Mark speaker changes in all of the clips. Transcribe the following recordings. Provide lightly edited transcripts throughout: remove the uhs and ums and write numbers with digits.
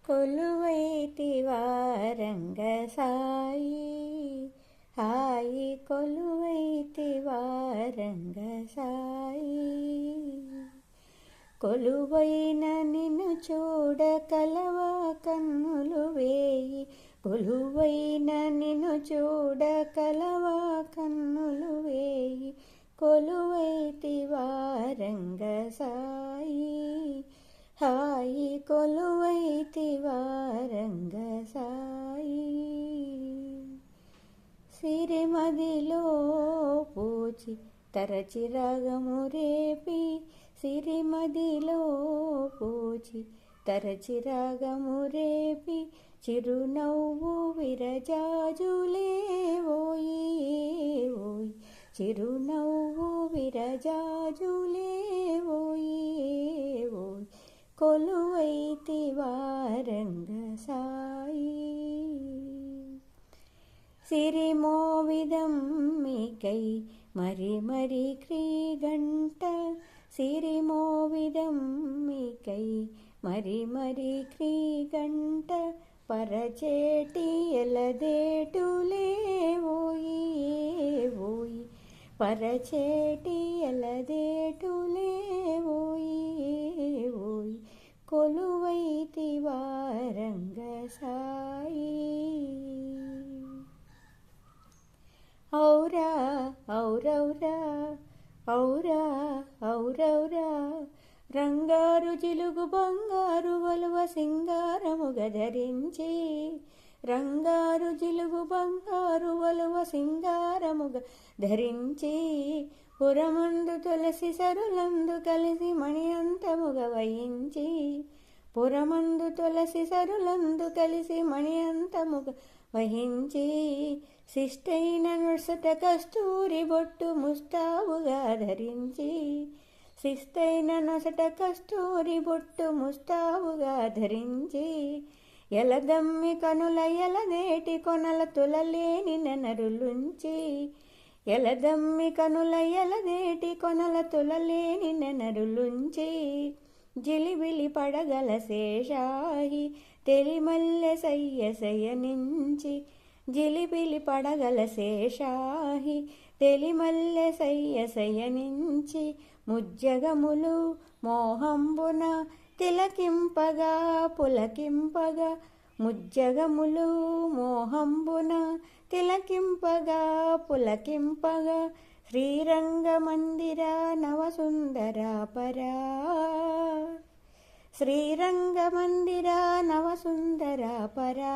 Speaker 1: కొలువైతివా రంగసాయి హాయి కొలువైతివా రంగసాయి కొలువైన నిన్ను చూడ కలవా కన్నులు వేయి కొలువైన నిన్ను చూడ కలవా కన్నులు వేయి కొలువైతివా రంగసాయి హాయి కొలువైతివా రంగసాయి సిరిమదిలో పూచి తరచి రాగము రేపి సిరిమదిలో పూచి తరచి రాగము రేపి చిరునవ్వు విరజాజులే ఓయి ఓయి చిరునవ్వు విరజాజులే ఓయి ఓయి కొలువైతివా రంగసాయి సిరిమోవిదం మీకై మరి మరి క్రీగంట సిరిమోవిదం మీకై మరి మరి క్రీగంట పరచేటి ఎలదేటులే ఓయి ఓయి పరచేటి ఎలదేటులే ఓయి ఓయి కొలువైతివా రంగసాయి ఔరా ఔరౌరా ఔరా ఔరౌరా రంగారు జిలుగు బంగారు వలువ సింగారముగ ధరించి రంగారు జిలుగు బంగారు వలువ సింగారముగ ధరించి పురమందు తులసి సరులందు కలిసి మణి అంతముగ వహించి పురమందు తులసి సరులందు కలిసి మణి అంతముగ వహించి శిష్టైన నొసట కస్తూరి బొట్టు ముస్తాబుగా ధరించి శిస్తైన నొసట కస్తూరి బొట్టు ముస్తాబుగా ధరించి ఎలదమ్మి కనుల ఎలదేటి కొనల తులలేని నెనరులుంచి ఎలదమ్మి కనుల ఎలదేటి కొనల తులలేని నెనరులుంచి జిలిబిలి పడగల శేషాహి తెలిమల్లె సయ్యసయనించి జిలిబిలి పడగల శేషాహి తెలిమల్లె సయ్యసయనించి ముజ్జగములు మోహంబున తిలకింపగా పులకింపగా ముజ్జగములు మోహంబున తిలకింపగా పులకింపగా శ్రీరంగమందిర నవసుందర పరా శ్రీరంగమందిర నవసుందర పరా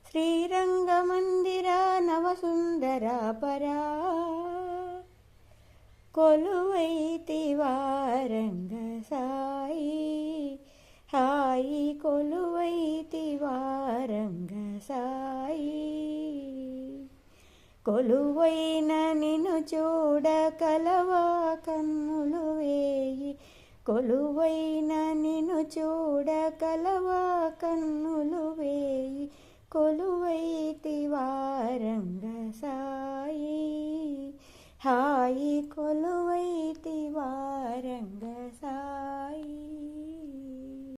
Speaker 1: శ్రీరంగమందిర నవసుందర పరా కొలువైతివా రంగసాయి హాయి కొలువైతివా రంగసాయి కొలువైన నిన్ను చూడ కలవా కన్నులు వేయి కొలువైన నిన్ను చూడ కలవా కన్నులు వేయి కొలువైతివా రంగసాయి హాయి కొలువైతివా